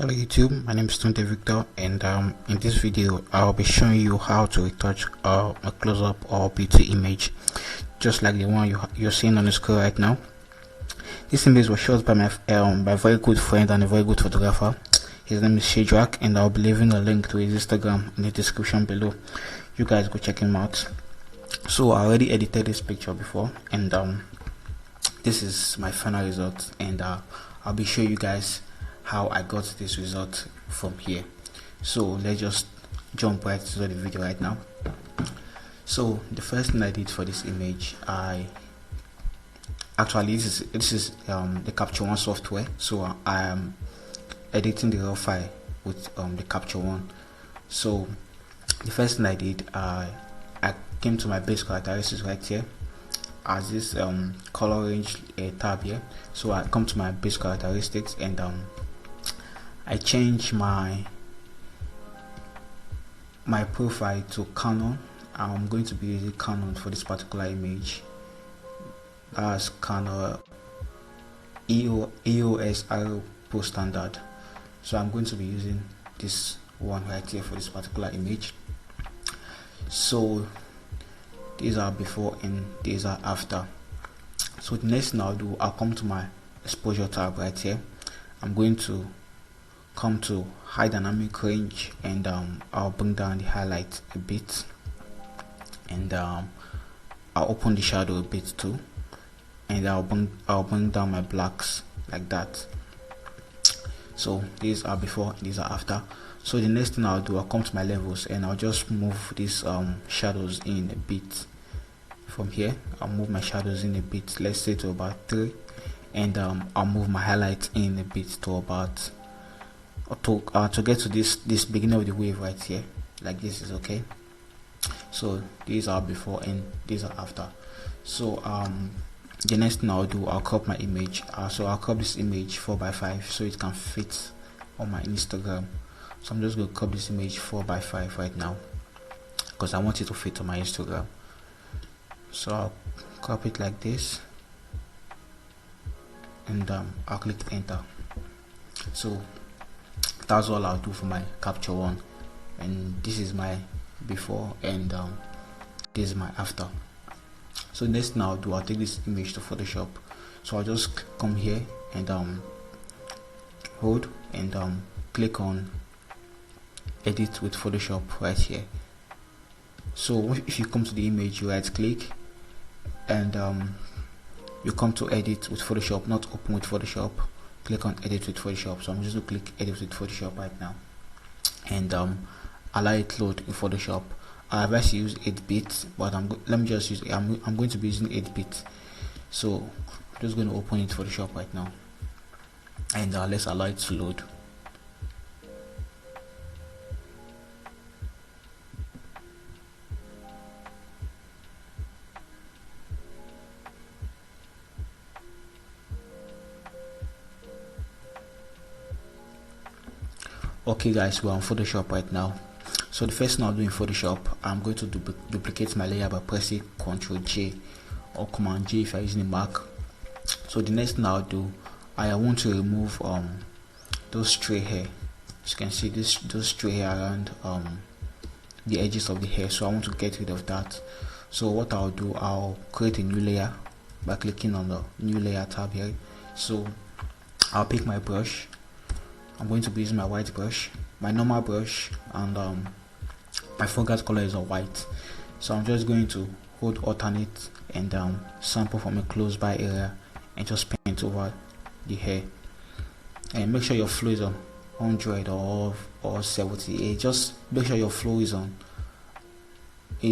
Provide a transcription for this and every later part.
Hello YouTube, my name is Victor, and in this video I'll be showing you how to retouch a close-up or beauty image, just like the one you're seeing on the screen right now. This image was shot by my very good friend and a very good photographer. His name is Shedrak, and I'll be leaving a link to his Instagram in the description below. You guys go check him out. So I already edited this picture before, and this is my final result, and I'll be showing you guys how I got this result from here. So let's just jump right to the video right now. So the first thing I did for this image, this is the captureone software. So I am editing the raw file with the captureone. So the first thing I did, I came to my base characteristics right here as this color range tab here. So I come to my base characteristics, and I change my profile to Canon. I'm going to be using Canon for this particular image. That's Canon EOS R Pro Standard. So I'm going to be using this one right here for this particular image. So these are before and these are after. So the next thing I'll do, I'll come to my exposure tab right here. I'm going to come to high dynamic range, and I'll bring down the highlight a bit, and I'll open the shadow a bit too, and I'll bring down my blacks like that. So these are before, these are after. So the next thing I'll do, I'll come to my levels, and I'll just move these shadows in a bit. From here I'll move my shadows in a bit, let's say to about 3, and I'll move my highlight in a bit to about to get to this beginning of the wave right here, like this is okay. So these are before and these are after. So the next thing I'll do, I'll crop my image. So I'll crop this image 4:5 so it can fit on my Instagram. So I'm just going to crop this image 4:5 right now because I want it to fit on my Instagram. So I'll crop it like this, and I'll click enter. So that's all I'll do for my captureone, and this is my before, and this is my after. So next thing I'll do, I'll take this image to Photoshop. So I'll just come here and hold and click on edit with Photoshop right here. So if you come to the image, you right click, and you come to edit with Photoshop, not open with Photoshop. Click on edit with Photoshop. So I'm just going to click edit with Photoshop right now, and allow it load in Photoshop. I've actually used 8-bit, but let me just use I'm going to be using 8-bit. So I'm just going to open it Photoshop right now, and let's allow it to load. Okay guys, we're on Photoshop right now. So the first thing I'll do in Photoshop, I'm going to duplicate my layer by pressing Ctrl J or Command J if you're using a Mac. So the next thing I'll do, I want to remove those stray hair. As you can see, those stray hair around the edges of the hair. So I want to get rid of that. So what I'll do, I'll create a new layer by clicking on the new layer tab here. So I'll pick my brush. I'm going to be using my white brush, my normal brush, and my foreground color is a white. So I'm just going to hold alternate and sample from a close by area and just paint over the hair. And make sure your flow is on 100 or 70. Just make sure your flow is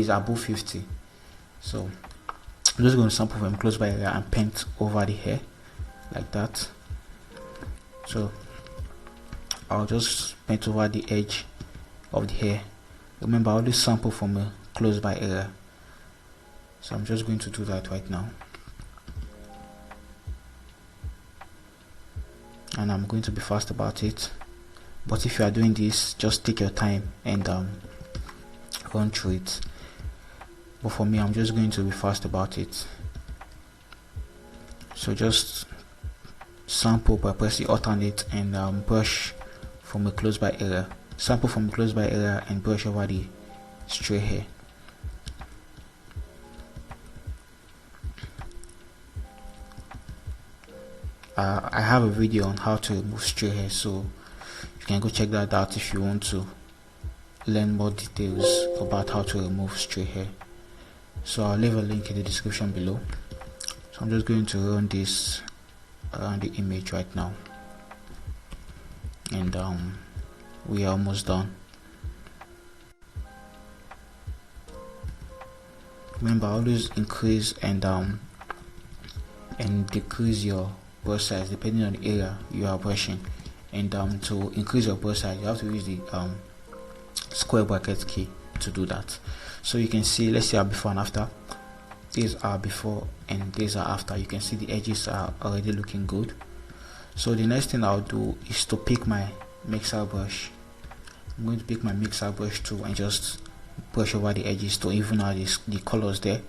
above 50. So I'm just going to sample from close by area and paint over the hair like that. So I'll just paint over the edge of the hair. Remember, I always sample from a close by area. So I'm just going to do that right now. And I'm going to be fast about it. But if you are doing this, just take your time and run through it. But for me, I'm just going to be fast about it. So just sample by pressing alternate and brush from a close by area, sample from a close by area, and brush over the stray hair. I have a video on how to remove stray hair, so you can go check that out if you want to learn more details about how to remove stray hair. So I'll leave a link in the description below. So I'm just going to run this around the image right now, and we are almost done. Remember, always increase and decrease your brush size depending on the area you are brushing. And to increase your brush size, you have to use the square bracket key to do that. So you can see, let's see our before and after. These are before and these are after. You can see the edges are already looking good. So the next thing I'll do is to pick my mixer brush. I'm going to pick my mixer brush too and just brush over the edges to even out the colors there.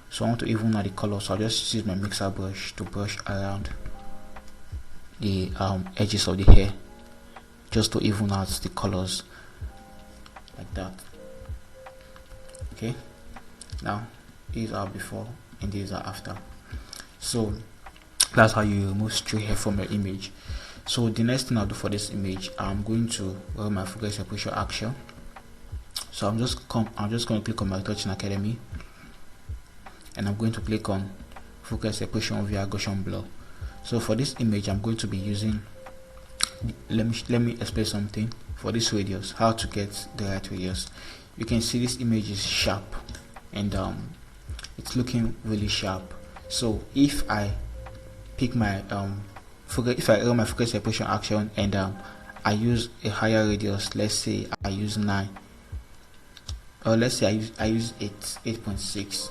So I want to even out the colors, so I'll just use my mixer brush to brush around the edges of the hair, just to even out the colors like that. Okay, now these are before and these are after. So that's how you remove stray hair from your image. So the next thing I'll do for this image, I'm going to run my focus separation action. So I'm just going to click on my Retouching Academy, and I'm going to click on focus separation via Gaussian Blur. So for this image, I'm going to be using, let me explain something for this radius, how to get the right radius. You can see this image is sharp, and it's looking really sharp. So if I pick my if I run my focus separation action and I use a higher radius, let's say I use 9, or let's say I use 8.6.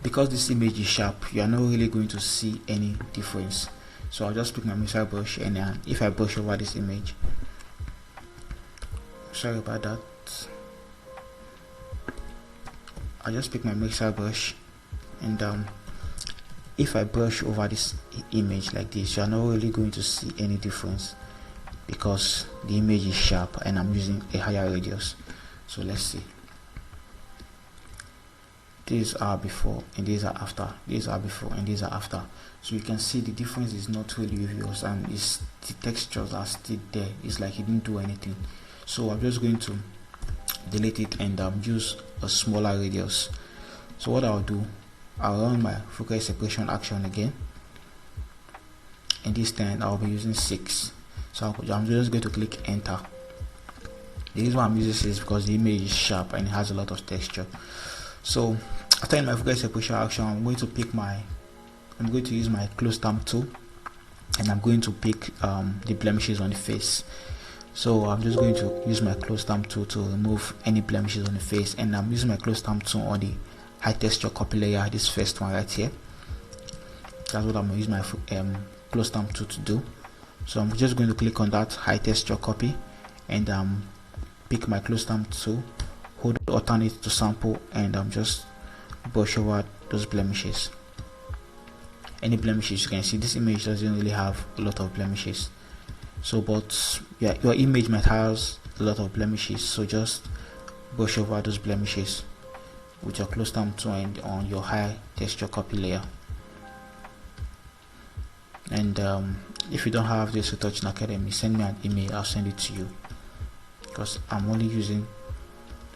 Because this image is sharp, you are not really going to see any difference. So I'll just pick my mixer brush, and if I brush over this image, sorry about that, I'll just pick my mixer brush, and if I brush over this image like this, you are not really going to see any difference because the image is sharp and I'm using a higher radius. So let's see. These are before and these are after. These are before and these are after. So you can see the difference is not really obvious, and the textures are still there. It's like it didn't do anything. So I'm just going to delete it and use a smaller radius. So what I'll do, I'll run my focus separation action again, and this time I'll be using 6. So I'm just going to click enter. The reason why I'm using 6 is because the image is sharp and it has a lot of texture. So after my focus separation action, I'm going to use my close stamp tool, and I'm going to pick the blemishes on the face. So I'm just going to use my close stamp tool to remove any blemishes on the face, and I'm using my close stamp tool on the high texture copy layer, this first one right here. That's what I'm going to use my close stamp tool to do. So I'm just going to click on that high texture copy and pick my close stamp tool, hold alternate to sample, and just brush over those blemishes. Any blemishes, you can see this image doesn't really have a lot of blemishes. So but yeah, your image might have a lot of blemishes, so just brush over those blemishes with your close stamp tool and on your high texture copy layer. And if you don't have this Retouching Academy, send me an email, I'll send it to you, because I'm only using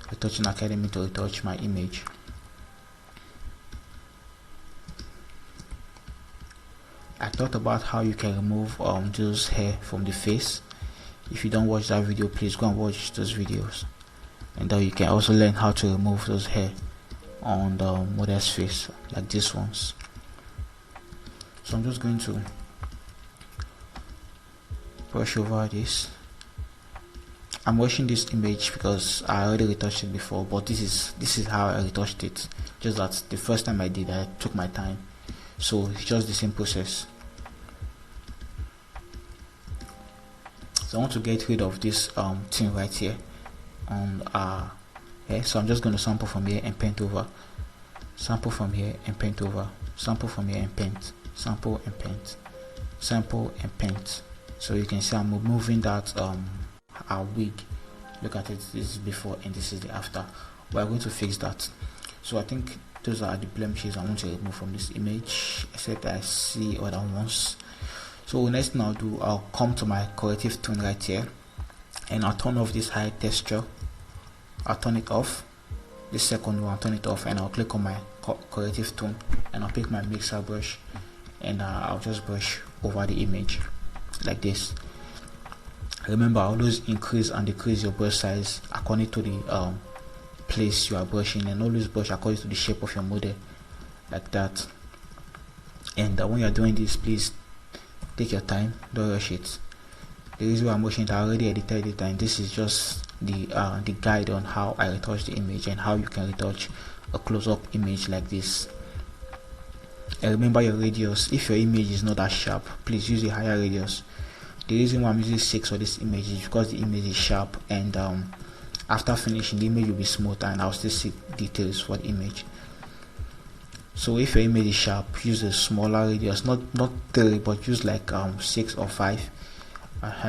Retouching Academy to retouch my image. I talked about how you can remove those hair from the face. If you don't watch that video, please go and watch those videos, and you can also learn how to remove those hair on the model's face, like these ones. So I'm just going to brush over this. I'm watching this image because I already retouched it before, but this is how I retouched it. Just that the first time I did, I took my time, so it's just the same process. So I want to get rid of this thing right here on here. So I'm just going to sample from here and paint over, sample from here and paint over, sample from here and paint, sample and paint, sample and paint, So you can see I'm removing that our wig. Look at it, this is before and this is the after. We're going to fix that. So I think those are the blemishes I want to remove from this image, except I see other ones. So next thing I'll do, I'll come to my corrective tone right here, and I'll turn off this high texture. I'll turn it off. The second one, I'll turn it off, and I'll click on my corrective tone, and I'll pick my mixer brush, and I'll just brush over the image like this. Remember, always increase and decrease your brush size according to the place you are brushing, and always brush according to the shape of your model, like that. And when you are doing this, please take your time, don't rush it. The reason why I'm rushing it, I already edited it, and this is just the guide on how I retouch the image and how you can retouch a close-up image like this. And remember your radius. If your image is not that sharp, please use a higher radius. The reason why I'm using 6 for this image is because the image is sharp, and after finishing, the image will be smooth and I'll still see details for the image. So if your image is sharp, use a smaller radius, not 3, but use like 6 or 5.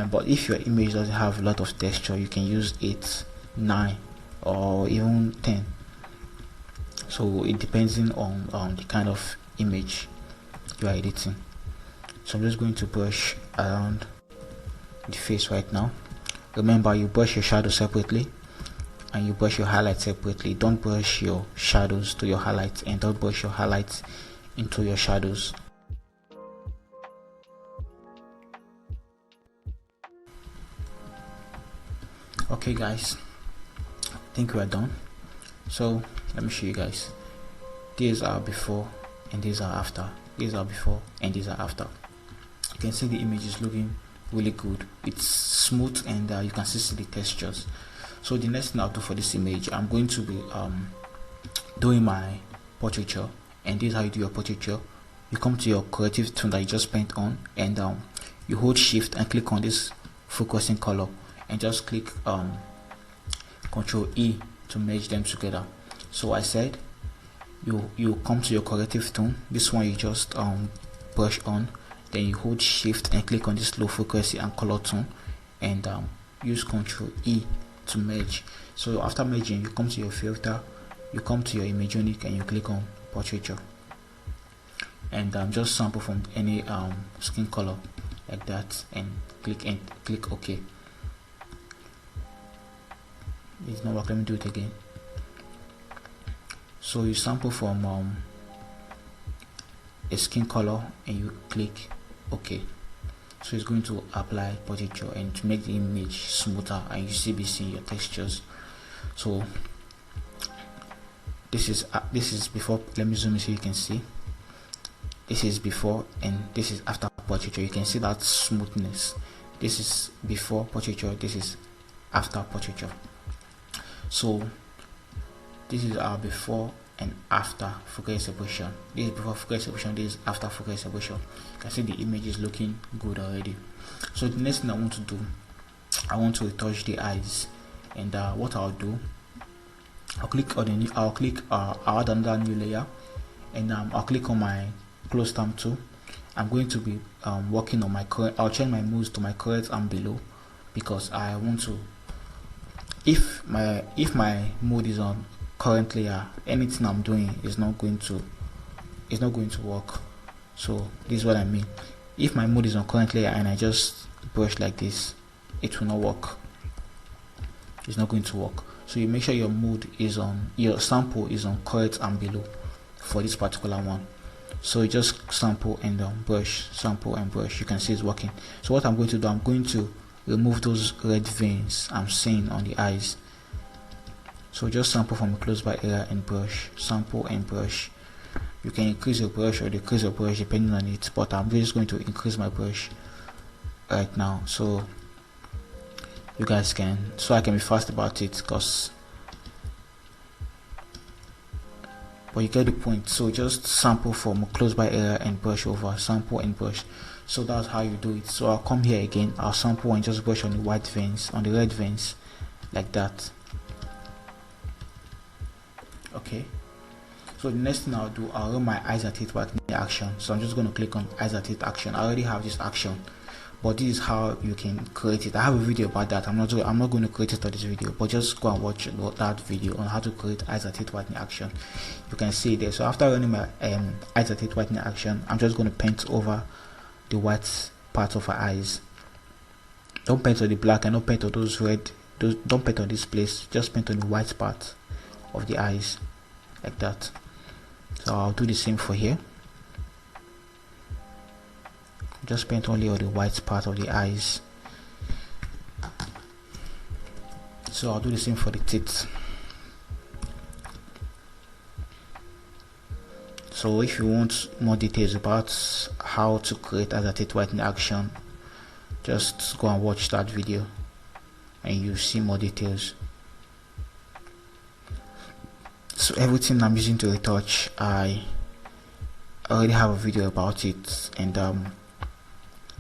But if your image doesn't have a lot of texture, you can use 8, 9, or even 10. So it depends on the kind of image you are editing. So I'm just going to brush around the face right now. Remember, you brush your shadow separately and you brush your highlights separately. Don't brush your shadows to your highlights, and don't brush your highlights into your shadows. Okay guys, I think we are done. So let me show you guys. These are before and these are after. These are before and these are after. You can see the image is looking really good. It's smooth, and you can see the textures. So the next thing I'll do for this image, I'm going to be doing my portraiture, and this is how you do your portraiture. You come to your corrective tone that you just paint on, and you hold shift and click on this focusing color, and just click Ctrl E to merge them together. So I said you come to your corrective tone. This one you just brush on, then you hold shift and click on this low frequency and color tone, and use Ctrl E to merge. So after merging, you come to your filter, you come to your image unique, and you click on portraiture, and just sample from any skin color like that, and click OK. It's not working. Let me do it again. So you sample from a skin color and you click OK. So it's going to apply portraiture and to make the image smoother, and you still be seeing your textures. So this is before. Let me zoom in so you can see. This is before and this is after portraiture. You can see that smoothness. This is before portraiture, this is after portraiture. So this is our before and after focus separation. This is before focus separation, this is after focus separation. You can see the image is looking good already. So the next thing I want to do, I want to retouch the eyes, and what I'll do, I'll click on the I'll add another new layer, and I'll click on my close stamp tool. I'm going to be working on my current. I'll change my modes to my current and below, because I want to, if my mode is on current layer, anything I'm doing is not going to work. So this is what I mean. If my mode is on current layer and I just brush like this, it will not work. It's not going to work. So you make sure your mode is on, your sample is on current and below for this particular one. So you just sample and brush, sample and brush. You can see it's working. So what I'm going to do, I'm going to remove those red veins I'm seeing on the eyes. So just sample from a close by area and brush, sample and brush. You can increase your brush or decrease your brush depending on it, but I'm just going to increase my brush right now, so you guys can, so I can be fast about it, but you get the point. So just sample from a close by area and brush over, sample and brush. So that's how you do it. So I'll come here again, I'll sample and just brush on the white veins, on the red veins, like that. Okay, so the next thing I'll do, I'll run my eyes at it whitening action. So I'm just going to click on eyes at it action. I already have this action, but this is how you can create it. I have a video about that. I'm not going to create it on this video, but just go and watch that video on how to create isolated whitening action. You can see there. So after running my isolated whitening action, I'm just going to paint over the white part of her eyes. Don't paint on the black and don't paint on those red. Don't paint on this place. Just paint on the white part of the eyes, like that. So I'll do the same for here. Just paint only on the white part of the eyes. So I'll do the same for the teeth. So if you want more details about how to create isolated whitening action, just go and watch that video and you see more details. So everything I'm using to retouch, I already have a video about it, and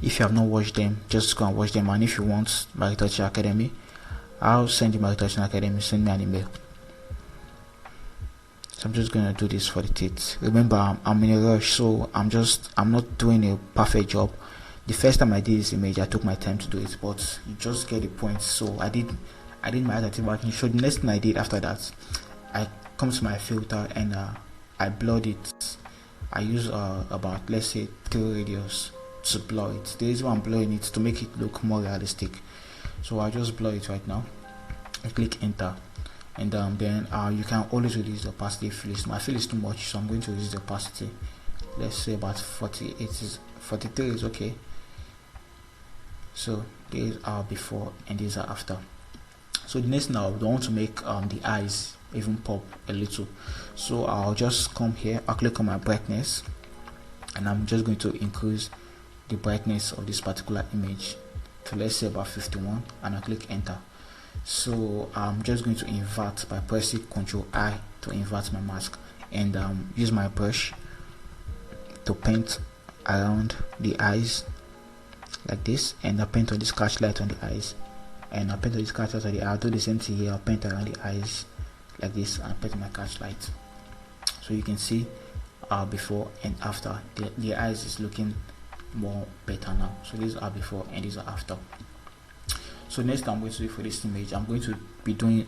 if you have not watched them, just go and watch them. And if you want my Retouching Academy, I'll send you my Retouching Academy. Send me an email. So I'm just gonna do this for the teeth. Remember, I'm in a rush, so I'm not doing a perfect job. The first time I did this image, I took my time to do it, but you just get the point. So I did my additive marking. So the next thing I did after that, I come to my filter and I blurred it. I use about, let's say, 3 radius to blur it. The reason why I'm blurring it to make it look more realistic. So I'll just blur it right now. I click enter, and then you can always reduce the opacity if you I feel it's too much, so I'm going to reduce the opacity. Let's say about 43 is okay. So these are before and these are after. So the next now, I want to make the eyes even pop a little. So I'll just come here, I'll click on my brightness, and I'm just going to increase the brightness of this particular image to, let's say, about 51, and I'll click enter. So I'm just going to invert by pressing Ctrl I to invert my mask, and use my brush to paint around the eyes like this, and I paint on this catch light on the eyes, and I paint on this catch light on the eye. I'll do the same thing here. I'll paint around the eyes like this, and paint my catch light. So you can see before and after. The eyes is looking more better now. So these are before and these are after. So next I'm going to do for this image, I'm going to be doing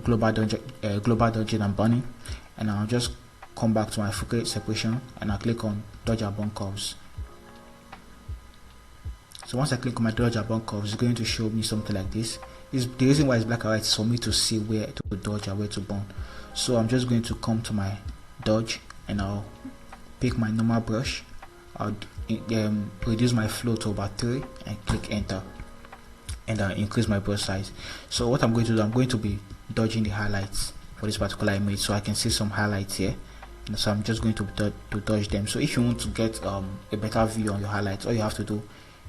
global dodging and burning, and I'll just come back to my focal separation and I'll click on dodge and burn curves. So once I click on my dodge and burn curves, it's going to show me something like this. The reason why it's black and white is for me to see where to dodge and where to burn. So I'm just going to come to my dodge and I'll pick my normal brush. I'll reduce my flow to about 3 and click enter, and I'll increase my brush size. So what I'm going to do, I'm going to be dodging the highlights for this particular image, so I can see some highlights here, and so I'm just going to dodge them. So if you want to get a better view on your highlights, all you have to do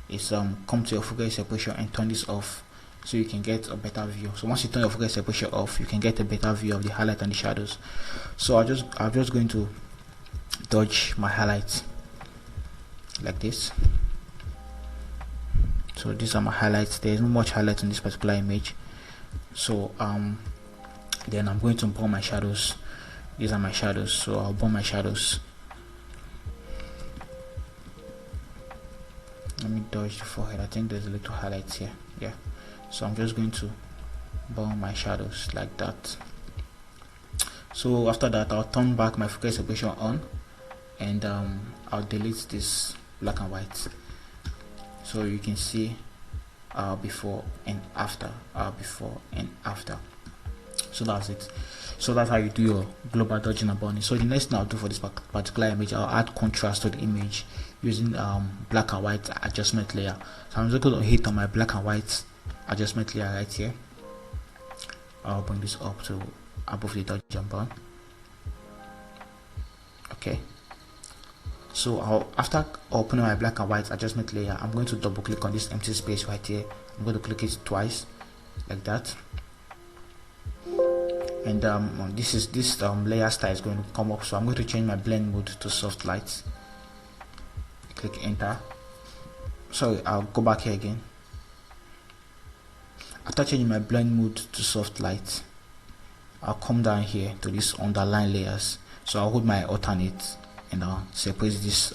is come to your focal separation and turn this off, so you can get a better view. So once you turn your focal separation off, you can get a better view of the highlight and the shadows. So I'm just going to dodge my highlights like this. So these are my highlights. There is not much highlight in this particular image. So then I'm going to burn my shadows. These are my shadows, so I'll burn my shadows. Let me dodge the forehead. I think there's a little highlights here. Yeah, so I'm just going to burn my shadows like that. So after that, I'll turn back my focal separation on, and I'll delete this black and white, so you can see before and after, before and after. So that's it. So that's how you do your global dodging and burning. So the next thing I'll do for this particular image, I'll add contrast to the image using black and white adjustment layer. So I'm just going to hit on my black and white adjustment layer right here. I'll bring this up to above the dodge and burn. Okay. So after opening my black and white adjustment layer, I'm going to double click on this empty space right here. I'm going to click it twice like that, and this layer style is going to come up. So I'm going to change my blend mode to soft light. Click enter. Sorry, I'll go back here again. After changing my blend mode to soft light, I'll come down here to this underline layers. So I'll hold my alternate and I'll separate this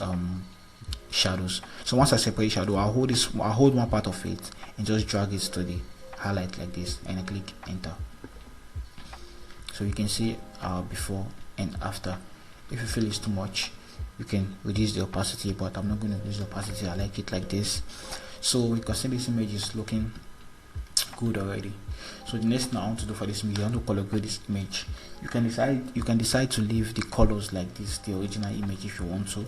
shadows. So once I separate shadow, I'll hold one part of it and just drag it to the highlight like this, and I click enter. So you can see before and after. If you feel it's too much, you can reduce the opacity, but I'm not going to reduce the opacity. I like it like this. So you can see this image is looking good already. So the next thing I want to do for this image, I want to color grade this image. You can decide to leave the colors like this, the original image, if you want to.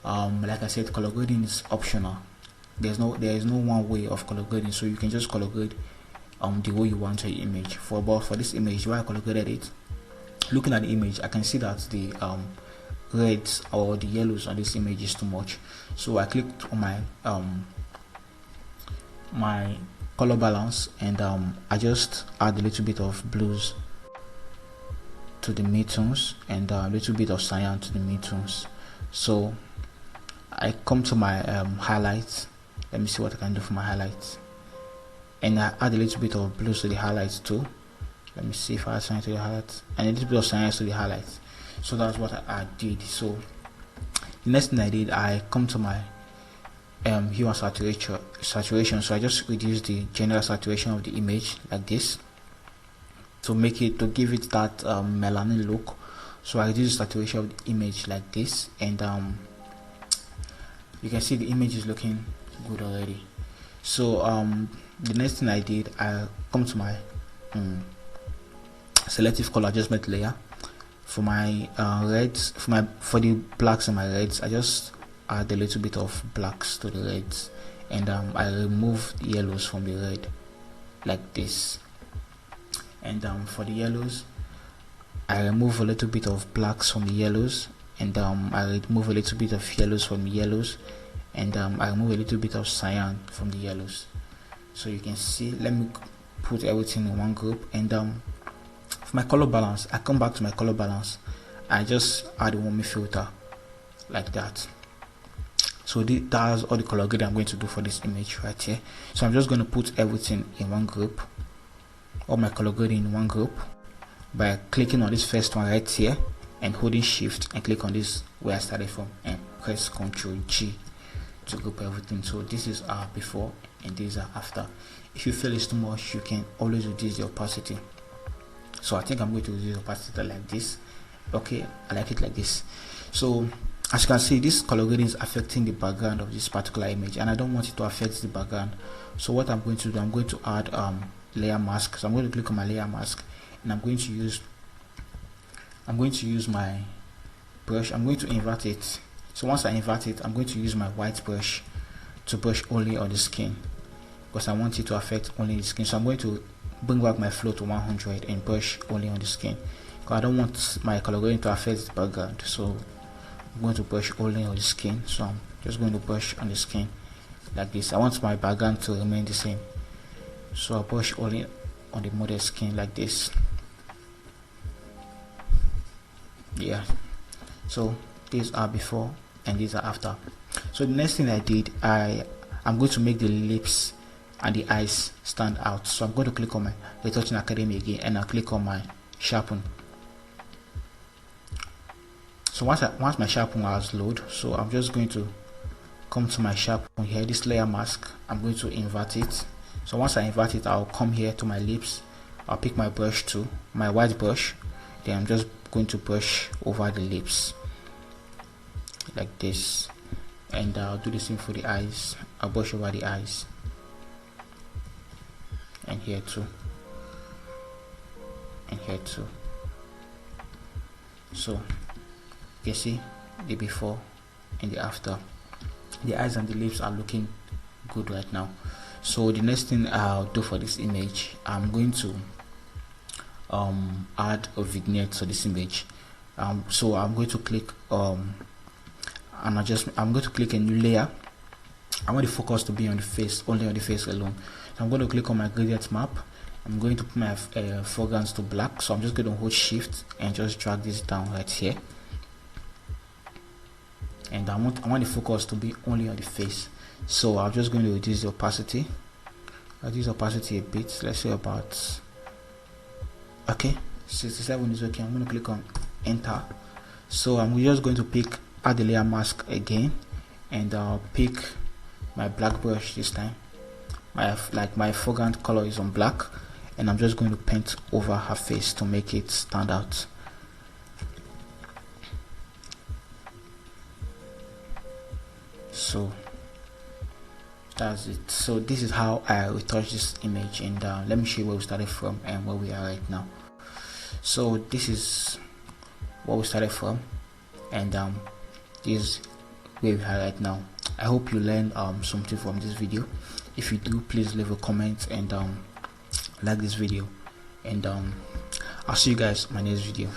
Like I said, color grading is optional. There is no one way of color grading, so you can just color grade the way you want your image. For this image, why I color graded it, looking at the image, I can see that the reds or the yellows on this image is too much. So I clicked on my color balance, and I just add a little bit of blues to the midtones and a little bit of cyan to the midtones. So I come to my highlights. Let me see what I can do for my highlights, and I add a little bit of blues to the highlights too. Let me see if I add cyan to the highlights and a little bit of cyan to the highlights. So that's what I did. So the next thing I did, I come to my hue and saturation. So I just reduce the general saturation of the image like this to give it that melanin look. So I reduce the saturation of the image like this, and you can see the image is looking good already. So the next thing I did, I come to my selective color adjustment layer. For my reds, for the blacks and my reds, I just add a little bit of blacks to the reds, and I remove the yellows from the red like this. And for the yellows, I remove a little bit of blacks from the yellows, and I remove a little bit of yellows from the yellows, and I remove a little bit of cyan from the yellows. So you can see, let me put everything in one group. And for my color balance, I come back to my color balance, I just add a warming filter like that. So that's all the color grading I'm going to do for this image right here. So I'm just going to put everything in one group, all my color grading in one group, by clicking on this first one right here and holding shift and click on this where I started from and press Ctrl G to group everything. So this is before and these are after. If you feel it's too much, you can always reduce the opacity. So I think I'm going to reduce the opacity like this. Okay, I like it like this. So as you can see, this color grading is affecting the background of this particular image, and I don't want it to affect the background. So what I'm going to do, I'm going to add layer mask. So I'm going to click on my layer mask, and I'm going to use my brush. I'm going to invert it. So once I invert it, I'm going to use my white brush to brush only on the skin, because I want it to affect only the skin. So I'm going to bring back my flow to 100 and brush only on the skin, because I don't want my color grading to affect the background. So I'm going to brush only on the skin. So I'm just going to brush on the skin like this. I want my background to remain the same, so I'll brush only on the model skin like this. Yeah, so these are before and these are after. So the next thing I did, I'm going to make the lips and the eyes stand out. So I'm going to click on my Retouching Academy again, and I'll click on my sharpen. So once my sharpen has loaded, so I'm just going to come to my sharpen here, this layer mask. I'm going to invert it. So once I invert it, I'll come here to my lips. I'll pick my brush too, my white brush. Then I'm just going to brush over the lips like this, and I'll do the same for the eyes. I'll brush over the eyes, and here too, and here too. So you can see the before and the after. The eyes and the lips are looking good right now. So the next thing I'll do for this image, I'm going to add a vignette to this image. So I'm going to click I'm going to click a new layer. I want the focus to be on the face, only on the face alone. So I'm going to click on my gradient map. I'm going to put my foregrounds to black. So I'm just going to hold shift and just drag this down right here. And I want the focus to be only on the face. So I'm just going to reduce the opacity. Reduce opacity a bit. Let's say about 67 is okay. I'm going to click on enter. So I'm just going to add the layer mask again, and pick my black brush this time. My foreground color is on black, and I'm just going to paint over her face to make it stand out. So that's it. So this is how I retouch this image, and let me show you where we started from and where we are right now. So this is where we started from, and this is where we are right now. I hope you learned something from this video. If you do, please leave a comment and like this video, and I'll see you guys in my next video.